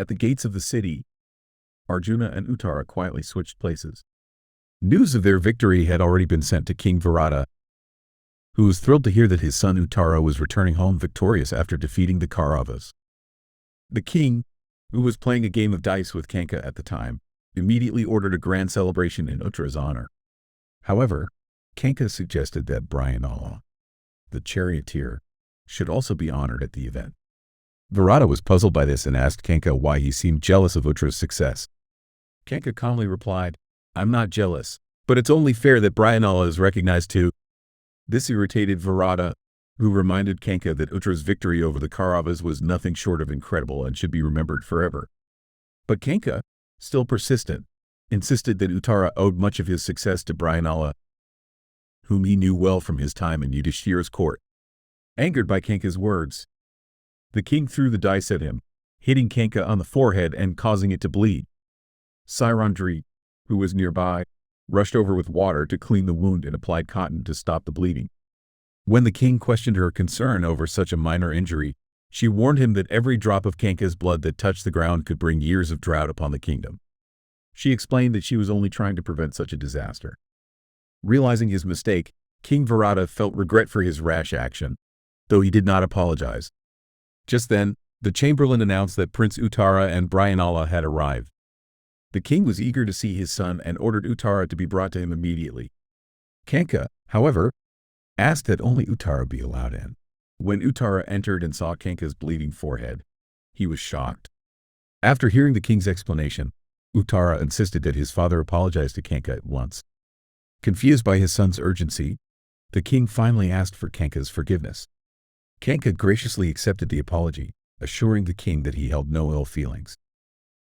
At the gates of the city, Arjuna and Uttara quietly switched places. News of their victory had already been sent to King Virata, who was thrilled to hear that his son Uttara was returning home victorious after defeating the Kauravas. The king, who was playing a game of dice with Kanka at the time, immediately ordered a grand celebration in Uttara's honor. However, Kanka suggested that Bryanala, the charioteer, should also be honored at the event. Virata was puzzled by this and asked Kanka why he seemed jealous of Uttara's success. Kanka calmly replied, "I'm not jealous, but it's only fair that Bryanala is recognized too." This irritated Virata, who reminded Kanka that Uttara's victory over the Kauravas was nothing short of incredible and should be remembered forever. But Kanka, still persistent, insisted that Uttara owed much of his success to Bryanala, whom he knew well from his time in Yudhishthira's court. Angered by Kanka's words, the king threw the dice at him, hitting Kanka on the forehead and causing it to bleed. Sairandri, who was nearby, rushed over with water to clean the wound and applied cotton to stop the bleeding. When the king questioned her concern over such a minor injury, she warned him that every drop of Kanka's blood that touched the ground could bring years of drought upon the kingdom. She explained that she was only trying to prevent such a disaster. Realizing his mistake, King Virata felt regret for his rash action, though he did not apologize. Just then, the chamberlain announced that Prince Uttara and Bryanala had arrived. The king was eager to see his son and ordered Uttara to be brought to him immediately. Kanka, however, asked that only Uttara be allowed in. When Uttara entered and saw Kanka's bleeding forehead, he was shocked. After hearing the king's explanation, Uttara insisted that his father apologize to Kanka at once. Confused by his son's urgency, the king finally asked for Kanka's forgiveness. Kanka graciously accepted the apology, assuring the king that he held no ill feelings.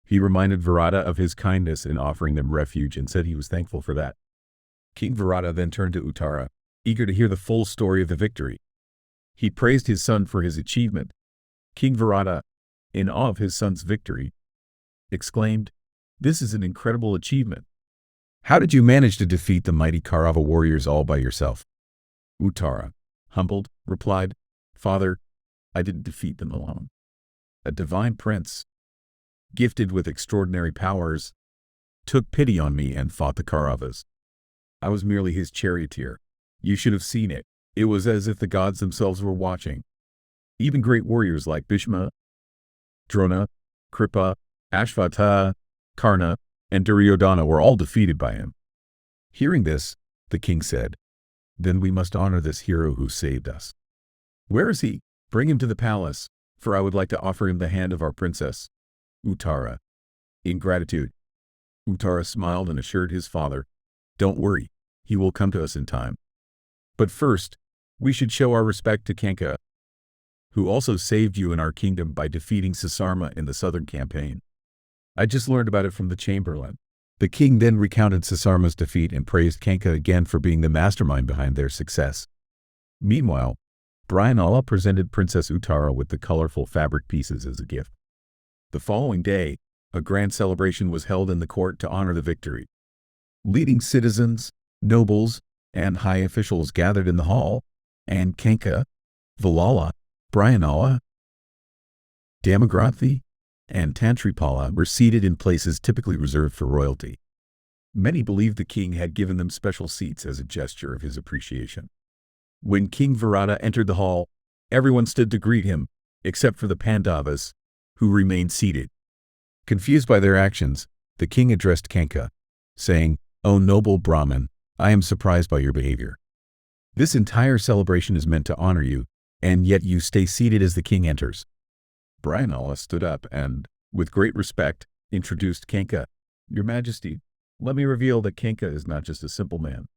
He reminded Virata of his kindness in offering them refuge and said he was thankful for that. King Virata then turned to Uttara, eager to hear the full story of the victory. He praised his son for his achievement. King Virata, in awe of his son's victory, exclaimed, "This is an incredible achievement. How did you manage to defeat the mighty Kaurava warriors all by yourself?" Uttara, humbled, replied, "Father, I didn't defeat them alone. A divine prince, gifted with extraordinary powers, took pity on me and fought the Kauravas. I was merely his charioteer. You should have seen it. It was as if the gods themselves were watching. Even great warriors like Bhishma, Drona, Kripa, Ashvatthama, Karna, and Duryodhana were all defeated by him." Hearing this, the king said, "Then we must honor this hero who saved us. Where is he? Bring him to the palace, for I would like to offer him the hand of our princess, Uttara." In gratitude, Uttara smiled and assured his father, "Don't worry, he will come to us in time. But first, we should show our respect to Kanka, who also saved you in our kingdom by defeating Sasarma in the southern campaign. I just learned about it from the chamberlain." The king then recounted Sasarma's defeat and praised Kanka again for being the mastermind behind their success. Meanwhile, Bryanala presented Princess Uttara with the colorful fabric pieces as a gift. The following day, a grand celebration was held in the court to honor the victory. Leading citizens, nobles, and high officials gathered in the hall, and Kanka, Valala, Bryanala, Damagranthi, and Tantripala were seated in places typically reserved for royalty. Many believed the king had given them special seats as a gesture of his appreciation. When King Virata entered the hall, everyone stood to greet him, except for the Pandavas, who remained seated. Confused by their actions, the king addressed Kanka, saying, "O noble Brahmin, I am surprised by your behavior. This entire celebration is meant to honor you, and yet you stay seated as the king enters." Bryanala stood up and, with great respect, introduced Kanka. "Your Majesty, let me reveal that Kanka is not just a simple man.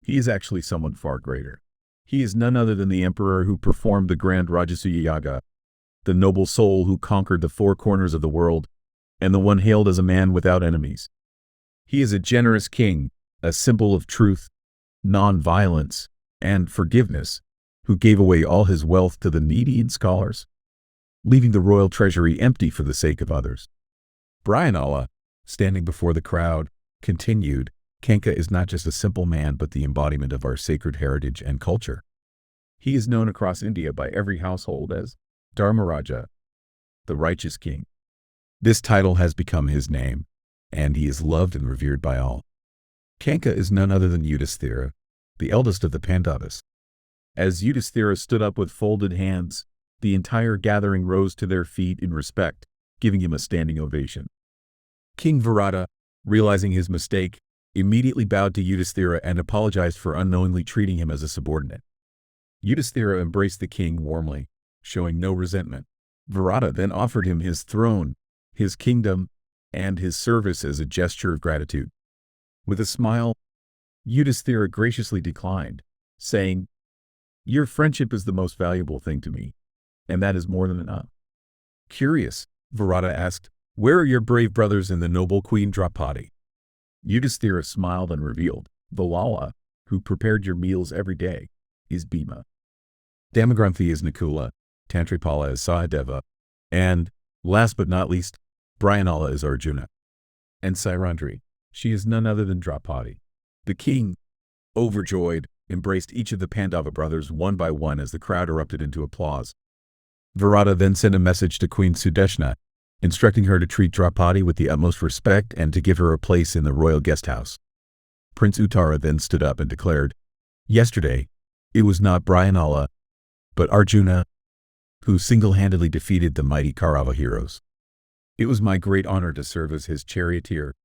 He is actually someone far greater. He is none other than the emperor who performed the grand Rajasuya Yaga, the noble soul who conquered the four corners of the world, and the one hailed as a man without enemies. He is a generous king, a symbol of truth, non-violence, and forgiveness, who gave away all his wealth to the needy and scholars, leaving the royal treasury empty for the sake of others." Bryanala, standing before the crowd, continued, "Kanka is not just a simple man but the embodiment of our sacred heritage and culture. He is known across India by every household as Dharmaraja, the righteous king. This title has become his name, and he is loved and revered by all. Kanka is none other than Yudhishthira, the eldest of the Pandavas. As Yudhishthira stood up with folded hands, the entire gathering rose to their feet in respect, giving him a standing ovation. King Virata, realizing his mistake, immediately bowed to Yudhishthira and apologized for unknowingly treating him as a subordinate. Yudhishthira embraced the king warmly, showing no resentment. Virata then offered him his throne, his kingdom, and his service as a gesture of gratitude. With a smile, Yudhishthira graciously declined, saying, "Your friendship is the most valuable thing to me, and that is more than enough." Curious, Virata asked, "Where are your brave brothers and the noble queen Draupadi?" Yudhishthira smiled and revealed, "Valala, who prepared your meals every day, is Bhima. Damagranthi is Nakula, Tantripala is Sahadeva, and, last but not least, Bryanala is Arjuna. And Sairandri, she is none other than Draupadi." The king, overjoyed, embraced each of the Pandava brothers one by one as the crowd erupted into applause. Virata then sent a message to Queen Sudeshna, instructing her to treat Draupadi with the utmost respect and to give her a place in the royal guest house. Prince Uttara then stood up and declared, "Yesterday, it was not Bryanala, but Arjuna, who single-handedly defeated the mighty Kaurava heroes. It was my great honor to serve as his charioteer."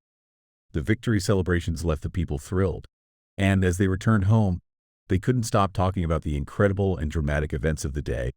The victory celebrations left the people thrilled, and as they returned home, they couldn't stop talking about the incredible and dramatic events of the day.